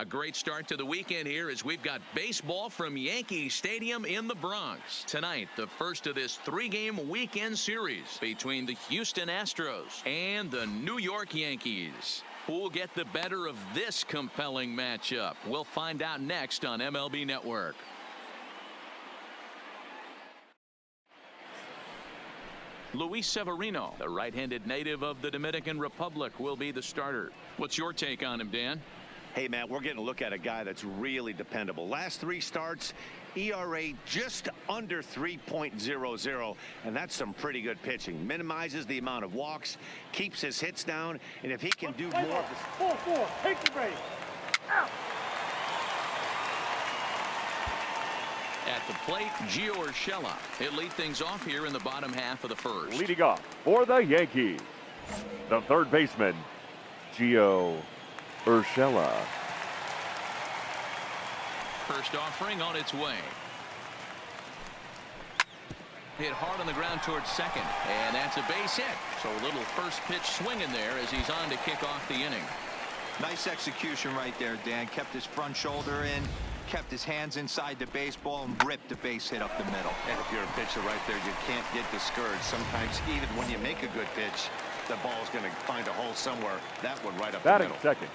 great start to the weekend here as we've got baseball from Yankee Stadium in the Bronx. Tonight, the first of this three-game weekend series between the Houston Astros and the New York Yankees. Who'll get the better of this compelling matchup? We'll find out next on MLB Network. Luis Severino, the right-handed native of the Dominican Republic, will be the starter. What's your take on him, Dan? Hey, Matt, we're getting a look at a guy that's really dependable. Last three starts, ERA just under 3.00, and that's some pretty good pitching. Minimizes the amount of walks, keeps his hits down, and if he can do more of this... 4-4, take the break. Out. At the plate, Gio Urshela. He'll lead things off here in the bottom half of the first. Leading off for the Yankees, the third baseman, Gio Urshela. First offering on its way. Hit hard on the ground towards second, and that's a base hit. So a little first pitch swing in there as he's on to kick off the inning. Nice execution right there, Dan. Kept his front shoulder in, kept his hands inside the baseball, and ripped the base hit up the middle. And if you're a pitcher right there, you can't get discouraged. Sometimes even when you make a good pitch, the ball's going to find a hole somewhere. That one right up the middle. Batting second,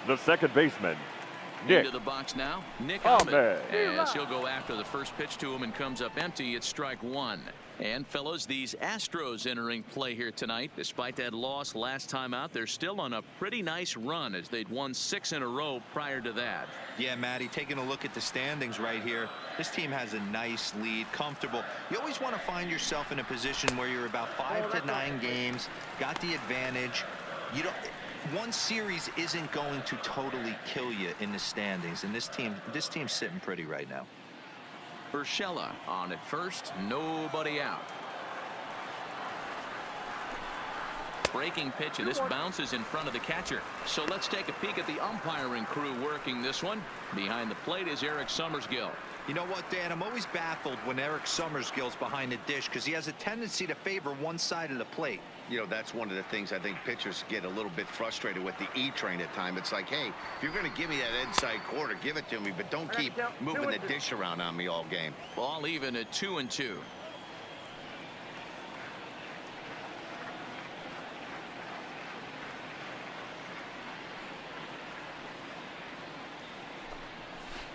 the second baseman, Nick. Into the box now, Nick Ahmed. As he'll go after the first pitch to him and comes up empty. It's strike one. And fellas, these Astros entering play here tonight. Despite that loss last time out, they're still on a pretty nice run as they'd won 6 in a row prior to that. Yeah, Matty, taking a look at the standings right here, this team has a nice lead, comfortable. You always want to find yourself in a position where you're about 5 to 9 games, got the advantage. You don't. One series isn't going to totally kill you in the standings, and this team's sitting pretty right now. Urshela on at first, nobody out. Breaking pitch, and this bounces in front of the catcher. So let's take a peek at the umpiring crew working this one. Behind the plate is Eric Summersgill. You know what, Dan? I'm always baffled when Eric Summersgill's behind the dish because he has a tendency to favor one side of the plate. You know, that's one of the things I think pitchers get a little bit frustrated with the E-train at times. It's like, hey, if you're going to give me that inside quarter, give it to me, but don't keep moving the dish around on me all game. Ball even at 2-2.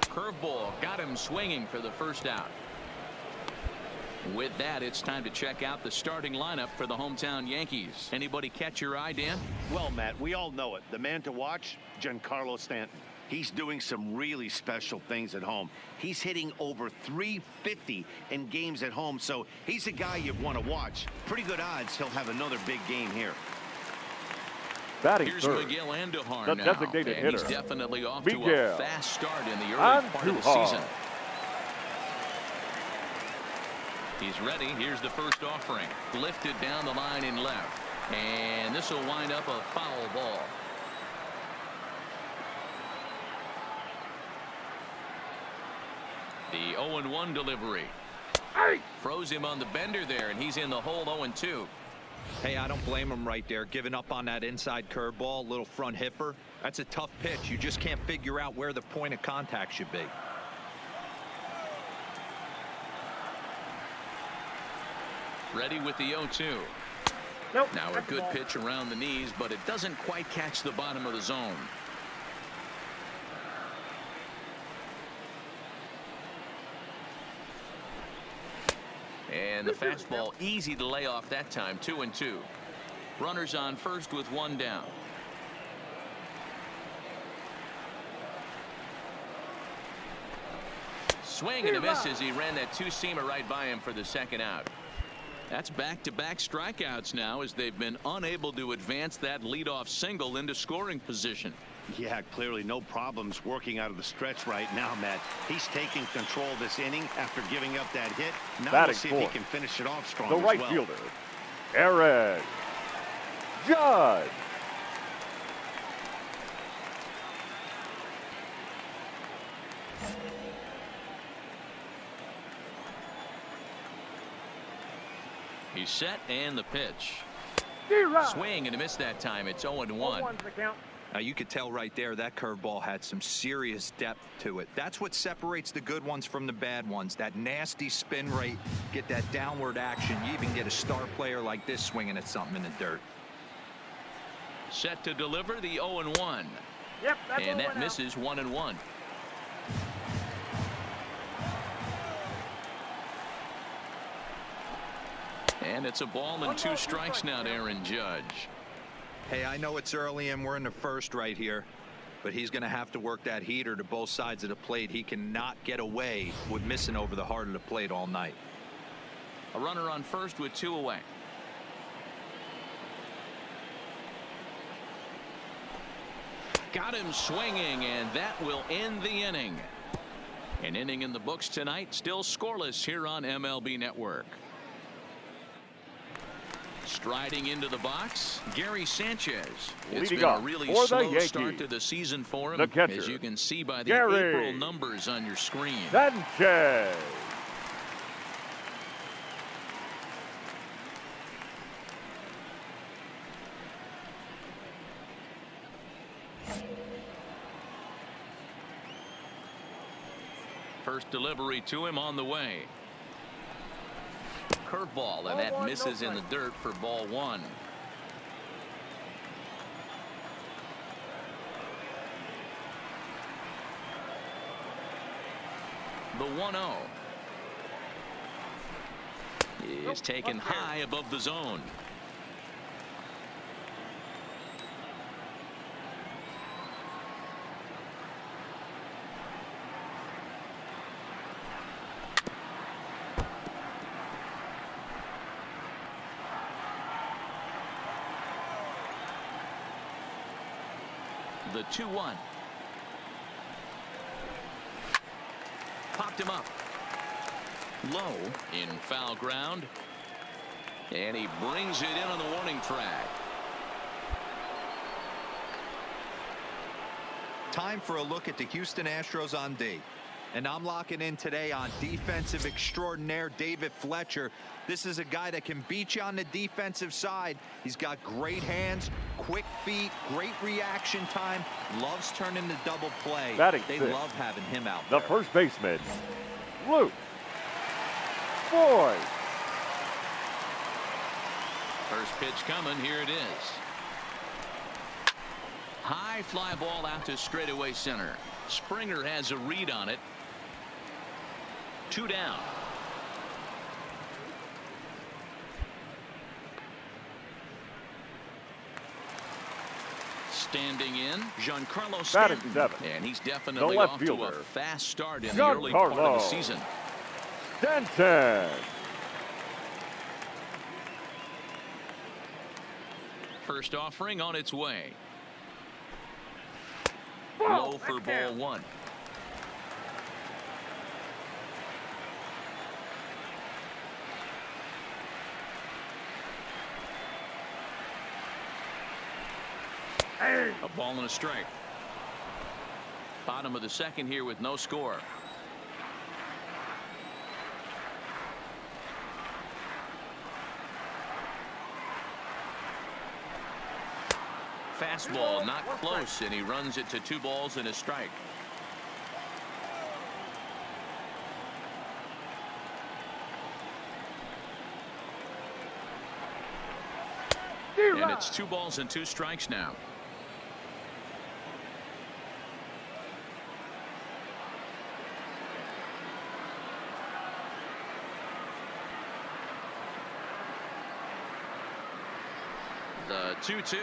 Curveball got him swinging for the first out. With that, it's time to check out the starting lineup for the hometown Yankees. Anybody catch your eye, Dan? Well, Matt, we all know it. The man to watch, Giancarlo Stanton. He's doing some really special things at home. He's hitting over 350 in games at home, so he's a guy you want to watch. Pretty good odds he'll have another big game here. Batting Here's third, Miguel Andujar the now. designated And hitter, he's definitely off Miguel to a fast start in the early part of the season. He's ready. Here's the first offering. Lifted down the line in left. And this will wind up a foul ball. The 0-1 delivery. Froze him on the bender there, and he's in the hole 0-2. Hey, I don't blame him right there, giving up on that inside curveball, little front hipper. That's a tough pitch. You just can't figure out where the point of contact should be. Ready with the 0-2. Nope. Now a good pitch around the knees, but it doesn't quite catch the bottom of the zone. And the fastball easy to lay off that time. 2-2. Runners on first with one down. Swing and a miss as he ran that two-seamer right by him for the second out. That's back-to-back strikeouts now as they've been unable to advance that leadoff single into scoring position. Yeah, clearly no problems working out of the stretch right now, Matt. He's taking control of this inning after giving up that hit. Now we'll see if he can finish it off strong. The right fielder, Aaron Judge. He's set and the pitch. Swing and a miss that time. It's 0-1. Now you could tell right there that curveball had some serious depth to it. That's what separates the good ones from the bad ones. That nasty spin rate, get that downward action. You even get a star player like this swinging at something in the dirt. Set to deliver the 0-1. Yep, that's And that out. misses 1-1. And it's a ball and 2 strikes now to Aaron Judge. Hey, I know it's early and we're in the first right here, but he's going to have to work that heater to both sides of the plate. He cannot get away with missing over the heart of the plate all night. A runner on first with 2 away. Got him swinging, and that will end the inning. An inning in the books tonight, still scoreless here on MLB Network. Striding into the box, Gary Sanchez. It's Leading been a off really for the slow Yankees, start to the season for him, the catcher, as you can see by the Gary April numbers on your screen. Sanchez. First delivery to him on the way. Curveball, and that misses in the dirt for ball 1. The 1-0 is taken high above the zone. The 2-1. Popped him up. Low in foul ground. And he brings it in on the warning track. Time for a look at the Houston Astros on D. And I'm locking in today on defensive extraordinaire David Fletcher. This is a guy that can beat you on the defensive side. He's got great hands, quick feet, great reaction time, loves turning the double play. They love having him out there. The first baseman, Luke Boyd. First pitch coming. Here it is. High fly ball out to straightaway center. Springer has a read on it. 2 down. Standing in, Giancarlo Stanton, and he's definitely off to a fast start in the early part of the season. Stanton. First offering on its way. Low for ball 1. A ball and a strike. Bottom of the second here with no score. Fastball not close, and he runs it to 2 balls and a strike. And it's 2 balls and 2 strikes now. The 2-2.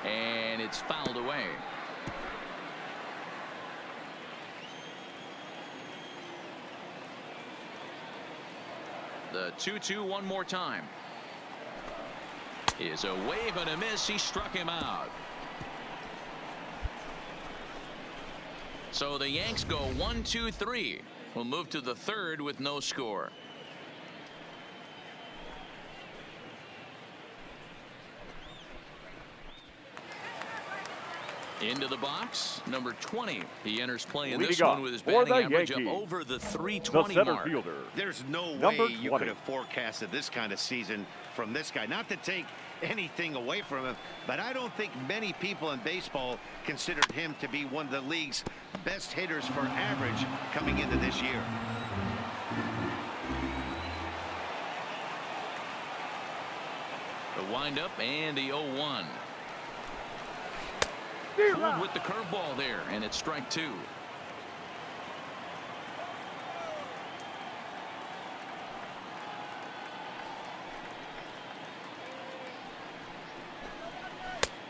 And it's fouled away. The 2-2 one more time. Is a wave and a miss. He struck him out. So the Yanks go 1-2-3. We'll move to the third with no score. Into the box, number 20. He enters play in this one with his batting average up over the 320 mark. There's no way you could have forecasted this kind of season from this guy. Not to take anything away from him, but I don't think many people in baseball considered him to be one of the league's best hitters for average coming into this year. The windup and the 0-1. Fooled with the curveball there, and it's strike two.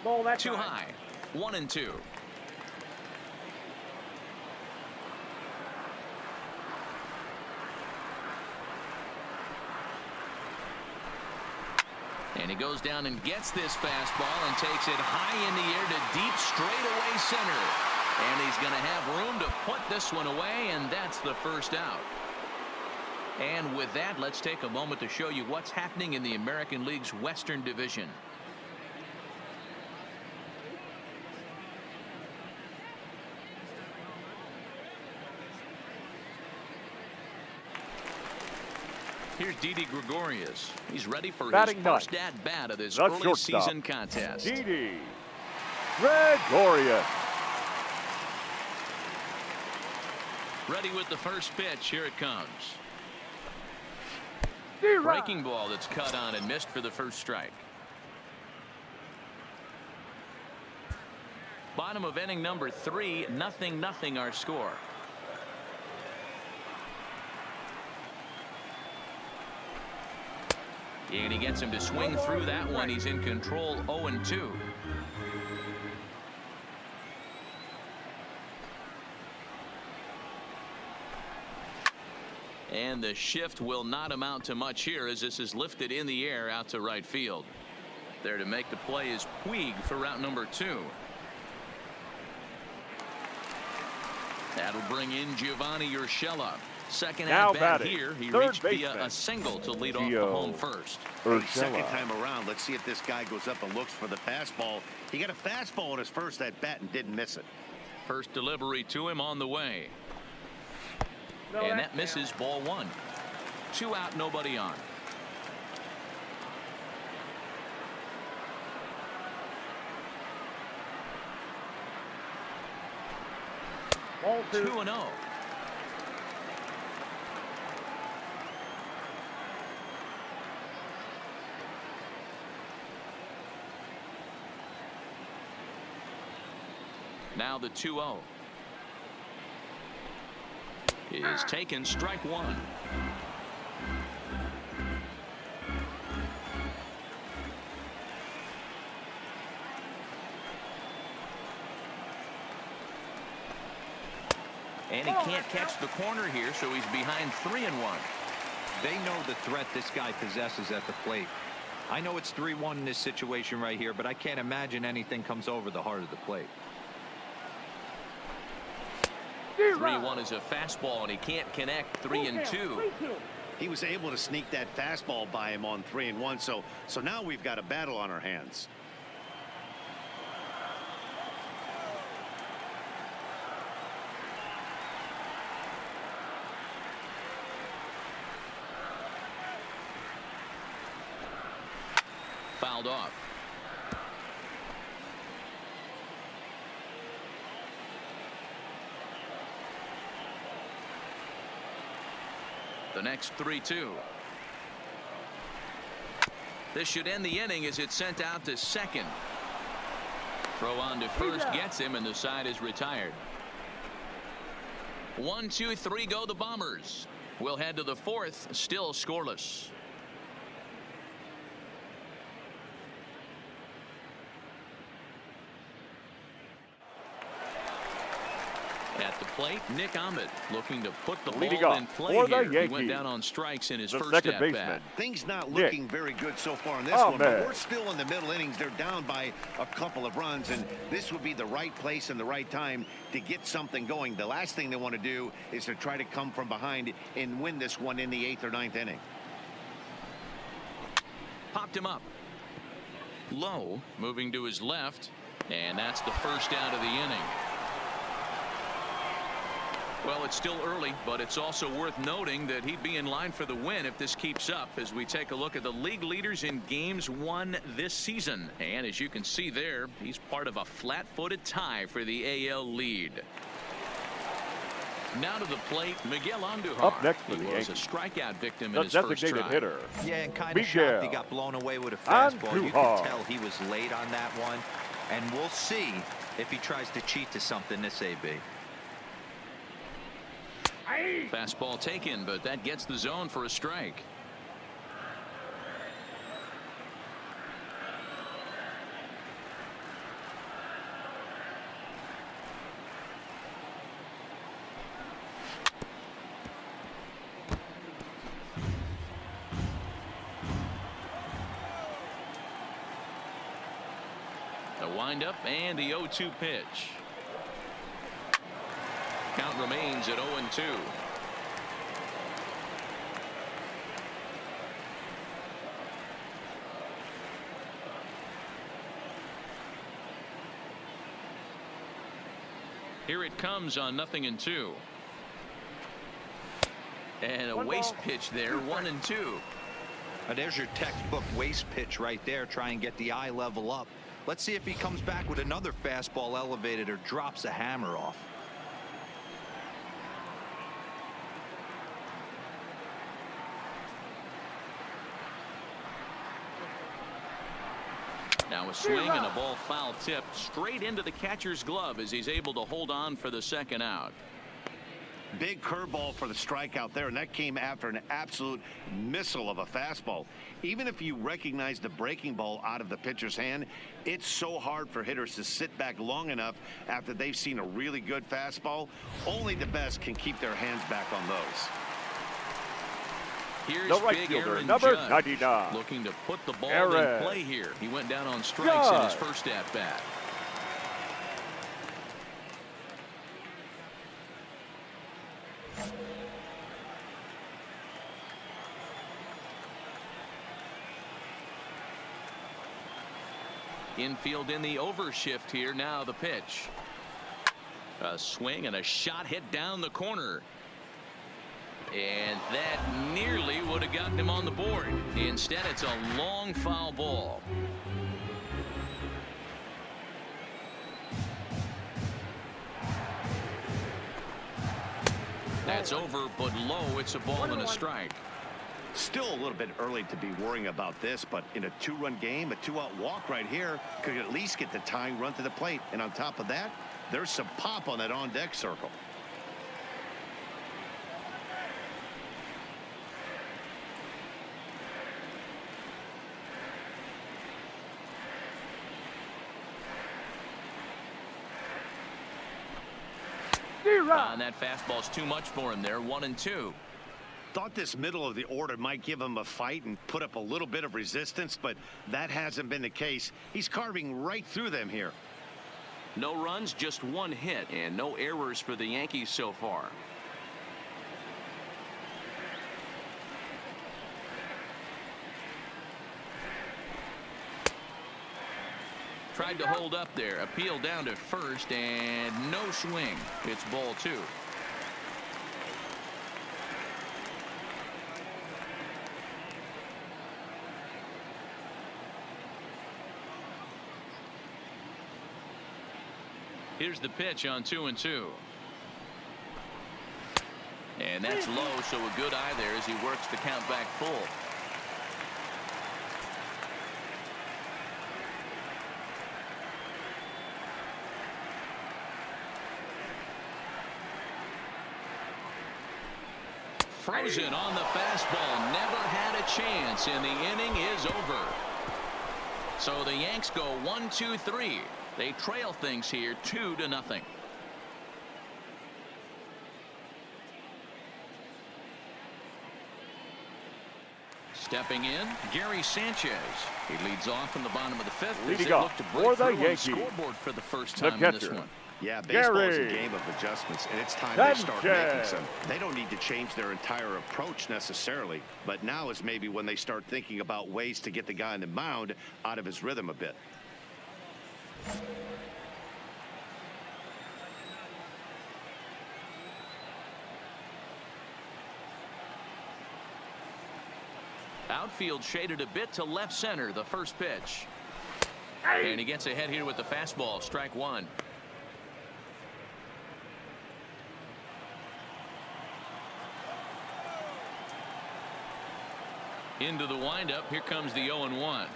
Ball that Too time. high. 1-2. And he goes down and gets this fastball and takes it high in the air to deep straightaway center. And he's going to have room to put this one away, and that's the first out. And with that, let's take a moment to show you what's happening in the American League's Western Division. Here's Didi Gregorius. He's ready for his first at-bat of this early season contest. Didi Gregorius. Ready with the first pitch. Here it comes. Breaking ball that's cut on and missed for the first strike. Bottom of inning number 3, 0-0 our score. And he gets him to swing through that one. He's in control, 0-2. And the shift will not amount to much here as this is lifted in the air out to right field. There to make the play is Puig for route number 2. That'll bring in Giovanni Urshela. Second at bat here. He reached via a single to lead off the home first. Second time around, let's see if this guy goes up and looks for the fastball. He got a fastball on his first at bat and didn't miss it. First delivery to him on the way. And that misses, ball 1. 2 out, nobody on. Ball 2-0. Now the 2-0 is taken, strike 1. And he can't catch the corner here, so he's behind 3-1. They know the threat this guy possesses at the plate. I know it's 3-1 in this situation right here, but I can't imagine anything comes over the heart of the plate. 3-1 is a fastball, and he can't connect. 3-2. He was able to sneak that fastball by him on 3-1, so now we've got a battle on our hands. Fouled off. The next 3-2. This should end the inning as it's sent out to second. Throw on to first gets him, and the side is retired. 1, 2, 3 go the Bombers. We'll head to the 4th, still scoreless. At the plate, Nick Ahmed looking to put the ball in play here. He went down on strikes in his first at bat. Things not looking very good so far in this one, but we're still in the middle innings. They're down by a couple of runs, and this would be the right place and the right time to get something going. The last thing they want to do is to try to come from behind and win this one in the 8th or 9th inning. Popped him up. Low, moving to his left, and that's the first out of the inning. Well, it's still early, but it's also worth noting that he'd be in line for the win if this keeps up as we take a look at the league leaders in games won this season. And as you can see there, he's part of a flat-footed tie for the AL lead. Now to the plate, Miguel Andujar. Up next for he the was a Yankees, strikeout victim the in his first designated try. hitter. Yeah, and kind of Miguel shocked he got blown away with a fastball. You Andujar. could tell he was late on that one, and we'll see if he tries to cheat to something this AB. Fastball taken, but that gets the zone for a strike. The windup and the 0-2 pitch. Count remains at 0-2. Here it comes on 0-2. And a waste pitch there, 1-2. There's your textbook waste pitch right there. Try and get the eye level up. Let's see if he comes back with another fastball elevated or drops a hammer off. Now a swing and a ball foul tipped straight into the catcher's glove as he's able to hold on for the second out. Big curveball for the strikeout there, and that came after an absolute missile of a fastball. Even if you recognize the breaking ball out of the pitcher's hand, it's so hard for hitters to sit back long enough after they've seen a really good fastball. Only the best can keep their hands back on those. Here's The right big fielder, Aaron number Judge, 99. looking to put the ball Aaron in play here. He went down on strikes in his Judge. first at bat. Infield in the overshift here. Now the pitch. A swing and a shot hit down the corner. And that nearly would have gotten him on the board. Instead, it's a long foul ball. That's over, but low. It's a ball and a strike. Still a little bit early to be worrying about this, but in a two-run game, a two-out walk right here could at least get the tying run to the plate. And on top of that, there's some pop on that on-deck circle. And that fastball's too much for him there. 1-2. Thought this middle of the order might give him a fight and put up a little bit of resistance, but that hasn't been the case. He's carving right through them here. No runs, just one hit, and no errors for the Yankees so far. Tried to hold up there. Appeal down to first, and no swing. It's ball two. Here's the pitch on 2-2. And that's low, so a good eye there as he works the count back full. Frozen on the fastball. Never had a chance, and the inning is over. So the Yanks go 1-2-3. They trail things here 2-0. Stepping in, Gary Sanchez. He leads off in the bottom of the fifth. Leading They off look to for break the through on the Yankees, scoreboard for the first the time in this catcher. one. Yeah, baseball is a Gary game of adjustments, and it's time they start making Sanchez. some. They don't need to change their entire approach necessarily, but now is maybe when they start thinking about ways to get the guy on the mound out of his rhythm a bit. Outfield shaded a bit to left center. The first pitch. And he gets ahead here with the fastball. Strike one. Into the windup. Here comes the 0-1.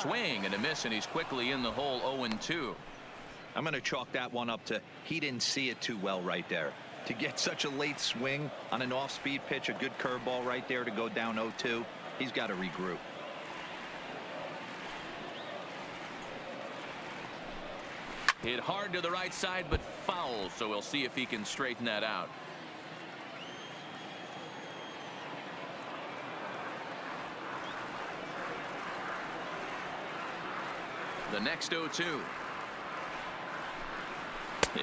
Swing and a miss, and he's quickly in the hole. 0-2. I'm going to chalk that one up to he didn't see it too well right there. To get such a late swing on an off-speed pitch, a good curveball right there to go down 0-2. He's got to regroup. Hit hard to the right side, but foul, so we'll see if he can straighten that out. The next 0-2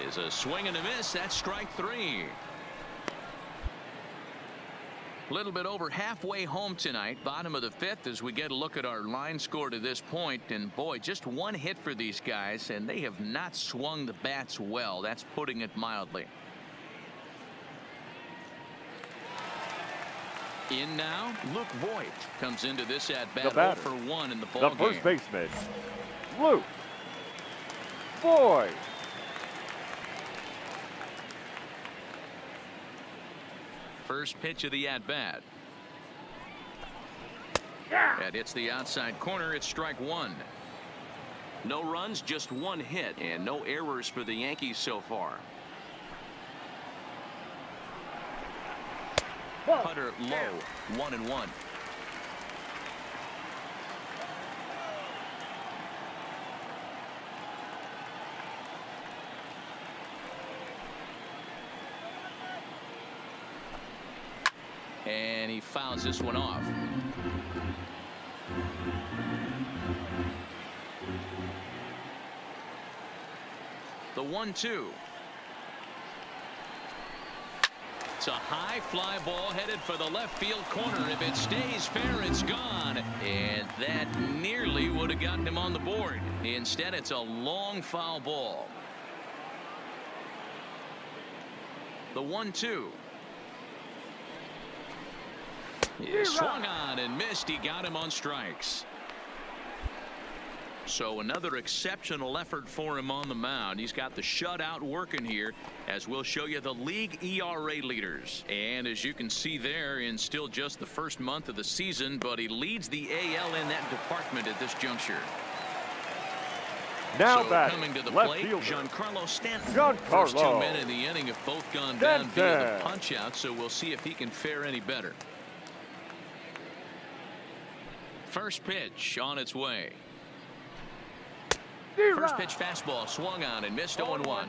is a swing and a miss. That's strike three. A little bit over halfway home tonight, bottom of the fifth, as we get a look at our line score to this point. And boy, just one hit for these guys, and they have not swung the bats well. That's putting it mildly. In now, Luke Voigt comes into this at bat 0 for 1 in the ball game. The first baseman, Luke Voigt. First pitch of the at-bat. That hits the outside corner. It's strike one. No runs, just one hit, and no errors for the Yankees so far. Putter low, 1-1. And he fouls this one off. The 1-2. It's a high fly ball headed for the left field corner. If it stays fair, it's gone. And that nearly would have gotten him on the board. Instead, it's a long foul ball. The 1-2. He swung on and missed. He got him on strikes. So another exceptional effort for him on the mound. He's got the shutout working here, as we'll show you the league ERA leaders. And as you can see there, in still just the first month of the season, but he leads the AL in that department at this juncture. Now so back coming to the left plate, fielder, Giancarlo Stanton. Giancarlo. First 2 men in the inning have both gone down via the punch out, so we'll see if he can fare any better. First pitch on its way. First pitch fastball swung on and missed. 0-1.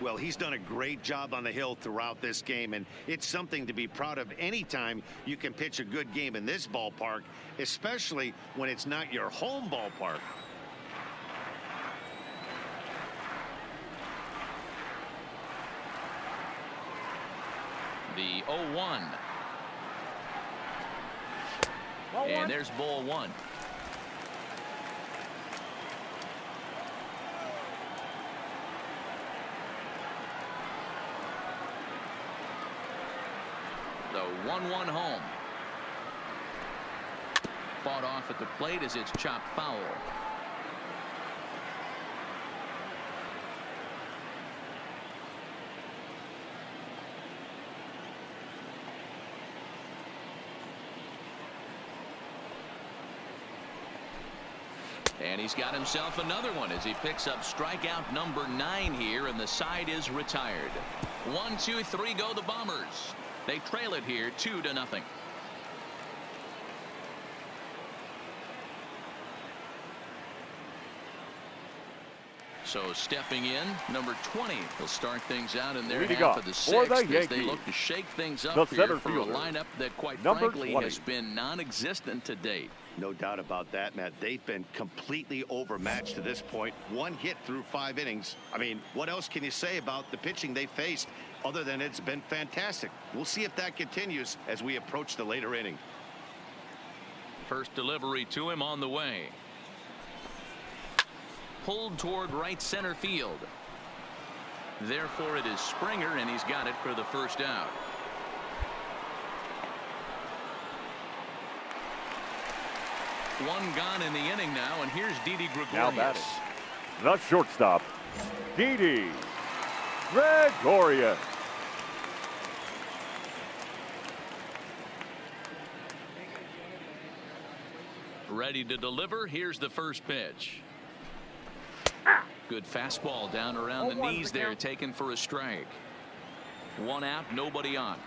Well, he's done a great job on the hill throughout this game, and it's something to be proud of anytime you can pitch a good game in this ballpark, especially when it's not your home ballpark. The 0-1. And there's ball one. The 1-1 home. Fought off at the plate as it's chopped foul. And he's got himself another one as he picks up strikeout number 9 here, and the side is retired. 1, 2, 3 go the Bombers. They trail it here 2-0. So stepping in, number 20 will start things out in their Leading half up of the for sixth the as they Yankees, look to shake things up the here center for a fielder, lineup that quite number frankly 20. has been non-existent to date. No doubt about that, Matt. They've been completely overmatched to this point. One hit through 5 innings. I mean, what else can you say about the pitching they faced other than it's been fantastic? We'll see if that continues as we approach the later inning. First delivery to him on the way. Pulled toward right center field. Therefore, it is Springer, and he's got it for the first out. One gone in the inning now, and here's Didi Now Gregorius. batting, the shortstop, Didi Gregorius. Ready to deliver. Here's the first pitch. Good fastball down around the knees there, taken for a strike. One out, nobody on.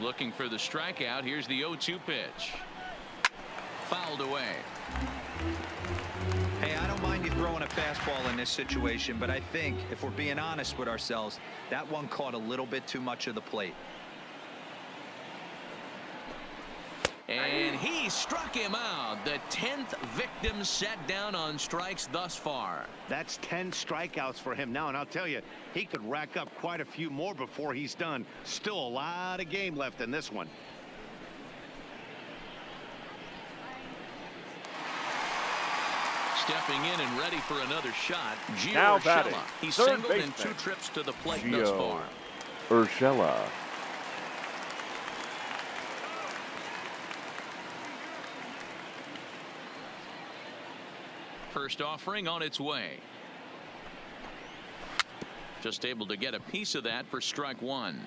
Looking for the strikeout. Here's the 0-2 pitch. Fouled away. Hey, I don't mind you throwing a fastball in this situation, but I think if we're being honest with ourselves, that one caught a little bit too much of the plate. And he struck him out. The 10th victim set down on strikes thus far. That's 10 strikeouts for him now, and I'll tell you, he could rack up quite a few more before he's done. Still a lot of game left in this one. Stepping in and ready for another shot, Now Gio batting, Urshela. He's third singled in baseman, 2 trips to the plate thus Gio far. Urshela. First offering on its way. Just able to get a piece of that for strike one.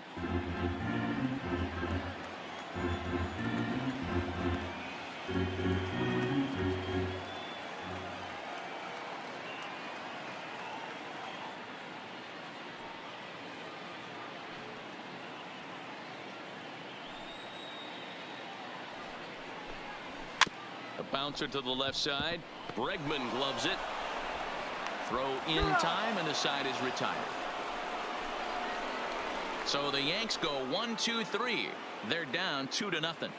A bouncer to the left side. Bregman gloves it. Throw in time, and the side is retired. So the Yanks go 1-2-3. They're down 2-0.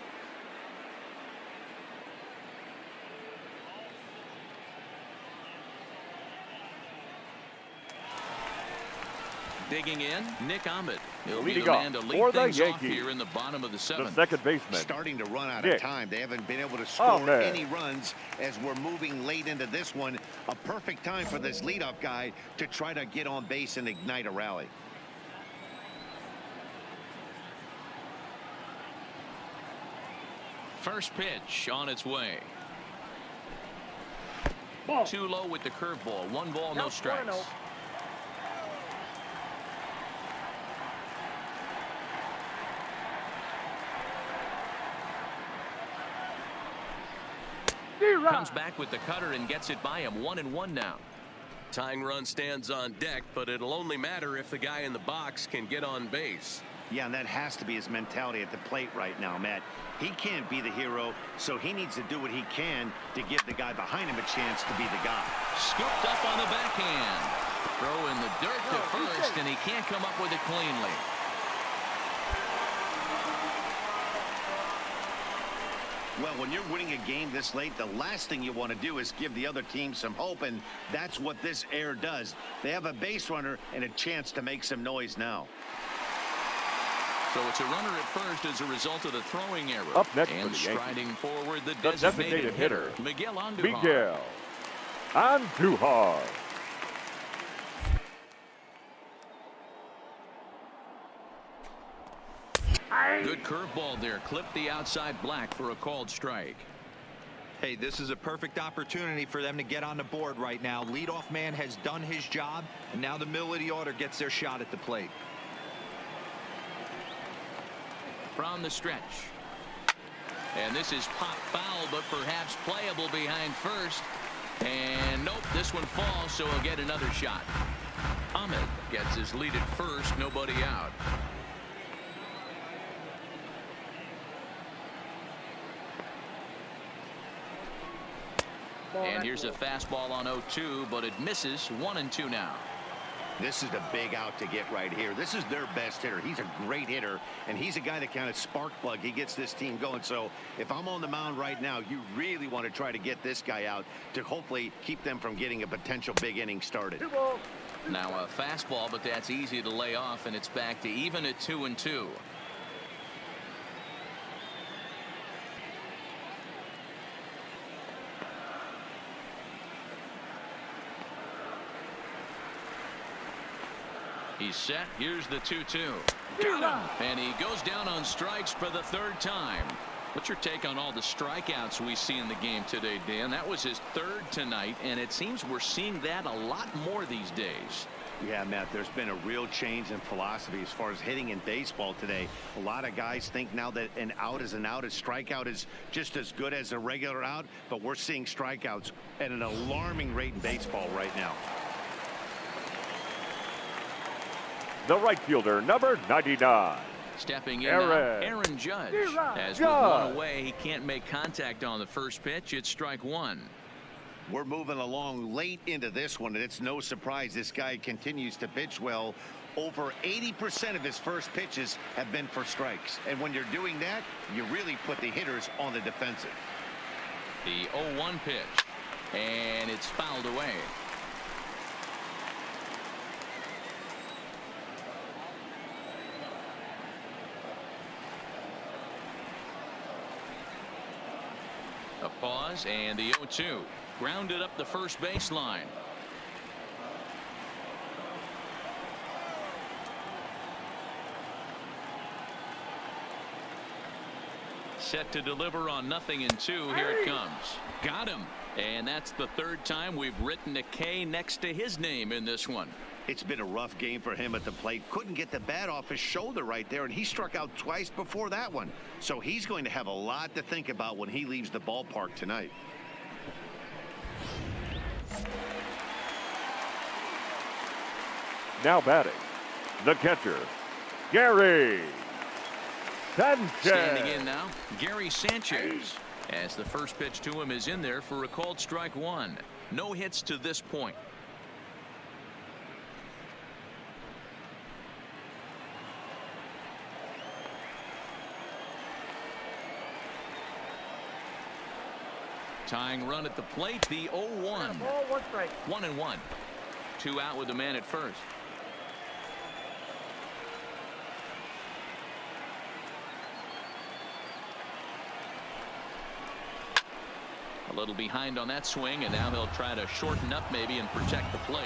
Digging in, Nick Ahmed. He'll be the Leading man to off lead for the things off Yankees, here in the bottom of the 7th. the second baseman, Starting to run out Nick of time. They haven't been able to score Ahmed. any runs as we're moving late into this one. A perfect time for this leadoff guy to try to get on base and ignite a rally. First pitch on its way. Ball. Too low with the curveball. 1 ball, no Now strikes. 4-0. Comes back with the cutter and gets it by him. 1-1 now. Tying run stands on deck, but it'll only matter if the guy in the box can get on base. Yeah, and that has to be his mentality at the plate right now, Matt. He can't be the hero, so he needs to do what he can to give the guy behind him a chance to be the guy. Scooped up on the backhand. Throw in the dirt to first, and he can't come up with it cleanly. Well, when you're winning a game this late, the last thing you want to do is give the other team some hope, and that's what this error does. They have a base runner and a chance to make some noise now. So it's a runner at first as a result of the throwing error. Up next for and the striding Yankees, forward, the the designated hitter, Miguel Andujar. Miguel Andujar. Good curveball there. Clipped the outside black for a called strike. Hey, this is a perfect opportunity for them to get on the board right now. Leadoff man has done his job, and now the middle of the order gets their shot at the plate. From the stretch. And this is pop foul, but perhaps playable behind first. And nope, this one falls, so he'll get another shot. Ahmed gets his lead at first, nobody out. And here's a fastball on 0-2, but it misses. 1-2 now. This is a big out to get right here. This is their best hitter. He's a great hitter, and he's a guy that kind of spark plug. He gets this team going. So if I'm on the mound right now, you really want to try to get this guy out to hopefully keep them from getting a potential big inning started. Now a fastball, but that's easy to lay off, and it's back to even at 2-2. He's set. Here's the 2-2. Got him. And he goes down on strikes for the third time. What's your take on all the strikeouts we see in the game today, Dan? That was his third tonight, and it seems we're seeing that a lot more these days. Yeah, Matt, there's been a real change in philosophy as far as hitting in baseball today. A lot of guys think now that an out is an out. A strikeout is just as good as a regular out, but we're seeing strikeouts at an alarming rate in baseball right now. The right fielder, number 99. Stepping in now, Aaron Judge. As with one away, he can't make contact on the first pitch. It's strike one. We're moving along late into this one, and it's no surprise this guy continues to pitch well. Over 80% of his first pitches have been for strikes. And when you're doing that, you really put the hitters on the defensive. The 0-1 pitch, and it's fouled away. A pause, and the 0-2. Grounded up the first baseline. Set to deliver on 0-2. Here it comes. Got him. And that's the third time we've written a K next to his name in this one. It's been a rough game for him at the plate. Couldn't get the bat off his shoulder right there, and he struck out twice before that one. So he's going to have a lot to think about when he leaves the ballpark tonight. Now batting, the catcher, Gary Sanchez. Standing in now, Gary Sanchez. As the first pitch to him is in there for a called strike one. No hits to this point. Tying run at the plate, the 0-1. Ball, 1 strike. 1-1. 2 out with the man at first. A little behind on that swing, and now they'll try to shorten up maybe and protect the plate.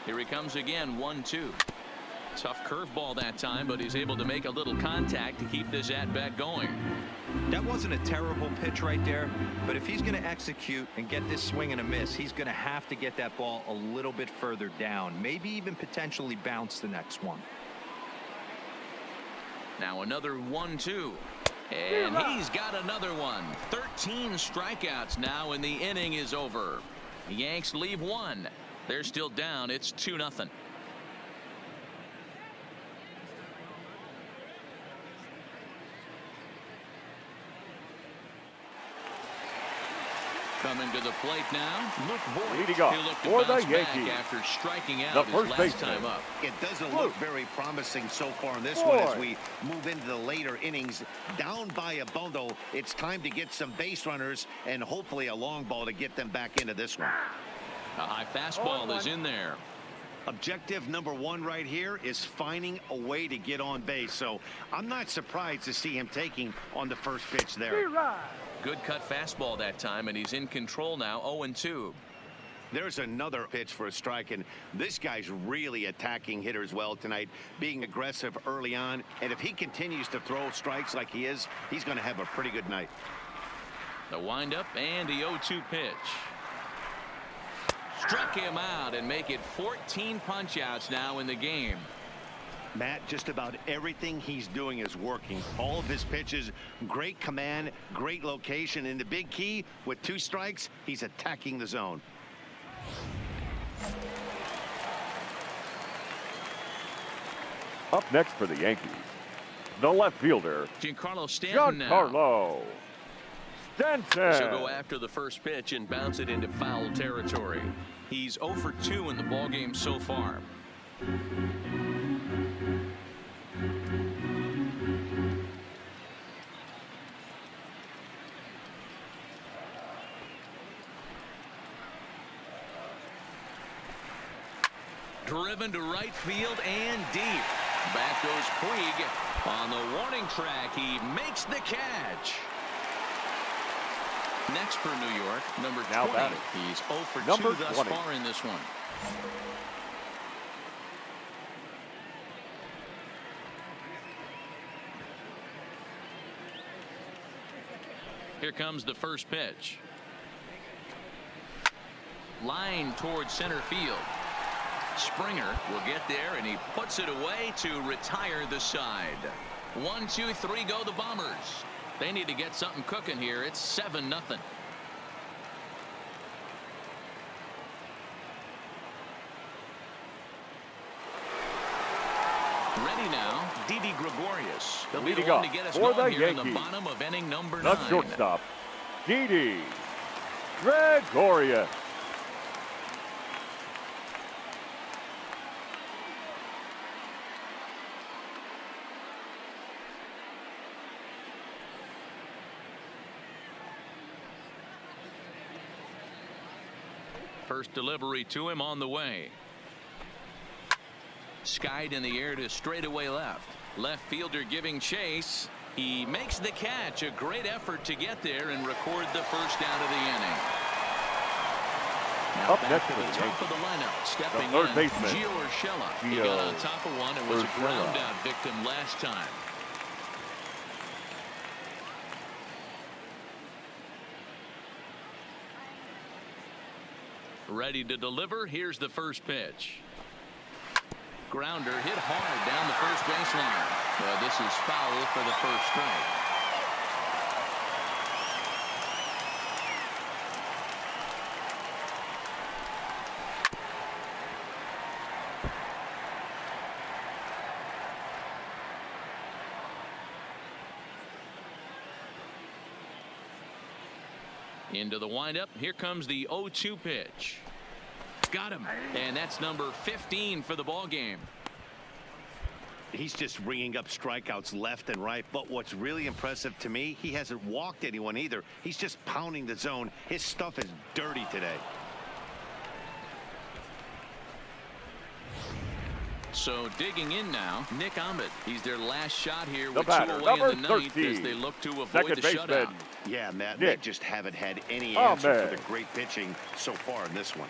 Here he comes again, 1-2. Tough curveball that time, but he's able to make a little contact to keep this at-bat going. That wasn't a terrible pitch right there, but if he's going to execute and get this swing and a miss, he's going to have to get that ball a little bit further down, maybe even potentially bounce the next one. Now another 1-2. And he's got another one. 13 strikeouts now, and the inning is over. The Yanks leave one. They're still down. It's 2-0. Coming to the plate now, Luke Voigt. Leading off He looked to for the bounce back Yankees, after striking out the his first last baseman. time up. It doesn't look very promising so far in this one as we move into the later innings. Down by a bundle, it's time to get some base runners and hopefully a long ball to get them back into this one. A high fastball is in there. Objective number one right here is finding a way to get on base. So I'm not surprised to see him taking on the first pitch there. Good cut fastball that time, and he's in control now, 0-2. There's another pitch for a strike, and this guy's really attacking hitters well tonight, being aggressive early on. And if he continues to throw strikes like he is, he's going to have a pretty good night. The windup and the 0-2 pitch. Struck him out and make it 14 punch outs now in the game. Matt, just about everything he's doing is working. All of his pitches, great command, great location, and the big key, with 2 strikes, he's attacking the zone. Up next for the Yankees, the left fielder, Giancarlo Stanton now. Giancarlo Stanton. She'll go after the first pitch and bounce it into foul territory. He's 0 for 2 in the ballgame so far. Driven to right field and deep. Back goes Puig on the warning track. He makes the catch. Next for New York, number 20. Now batting. He's 0 for Number 2 thus 20. far in this one. Here comes the first pitch. Line towards center field. Springer will get there, and he puts it away to retire the side. 1, 2, 3 go the Bombers. They need to get something cooking here. It's 7-0. Ready now, Didi Gregorius. He'll be the one to get us for going the here in the Yankees. bottom of inning number The 9. shortstop, Didi Gregorius. First delivery to him on the way. Skied in the air to straightaway left. Left fielder giving chase. He makes the catch. A great effort to get there and record the first out of the inning. Now Up back next to for the the top Yankees, of the lineup. Stepping third in, baseman, Gio Urshela. He got on top of one and was a ground out victim last time. Ready to deliver. Here's the first pitch. Grounder hit hard down the first baseline. Well, this is foul for the first strike. Into the windup. Here comes the 0-2 pitch. Got him. And that's number 15 for the ball game. He's just ringing up strikeouts left and right. But what's really impressive to me, he hasn't walked anyone either. He's just pounding the zone. His stuff is dirty today. So digging in now, Nick Ahmed. He's their last shot here The with batter, 2 away number in the ninth 13, as they look to avoid second the baseman, shutout. Yeah, Matt, Nick they just haven't had any answer Ahmed. for the great pitching so far in this one.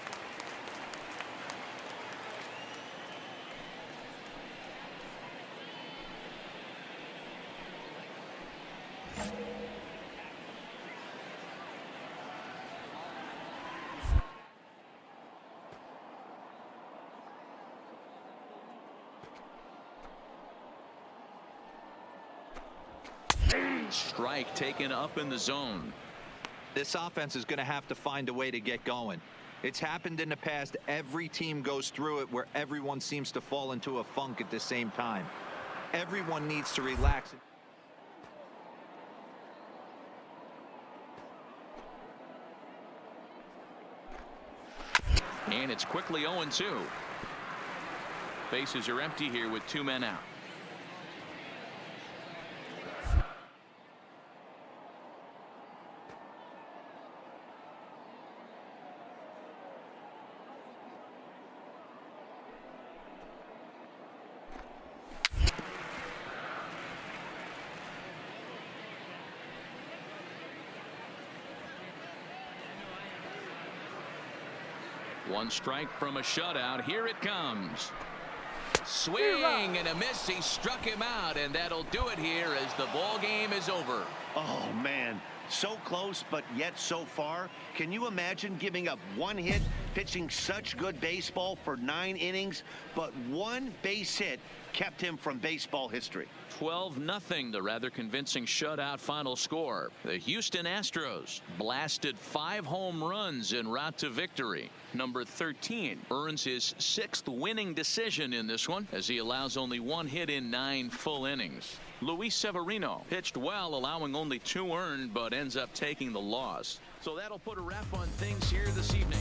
Strike taken up in the zone. This offense is going to have to find a way to get going. It's happened in the past. Every team goes through it where everyone seems to fall into a funk at the same time. Everyone needs to relax. And it's quickly 0-2. Bases are empty here with 2 men out. One strike from a shutout. Here it comes. Swing and a miss. He struck him out, and that'll do it here as the ball game is over. Oh, man. So close, but yet so far. Can you imagine giving up 1 hit pitching such good baseball for 9 innings, but 1 base hit kept him from baseball history. 12-0, the rather convincing shutout final score. The Houston Astros blasted 5 home runs en route to victory. Number 13 earns his 6th winning decision in this one, as he allows only 1 hit in 9 full innings. Luis Severino pitched well, allowing only 2 earned, but ends up taking the loss. So that'll put a wrap on things here this evening.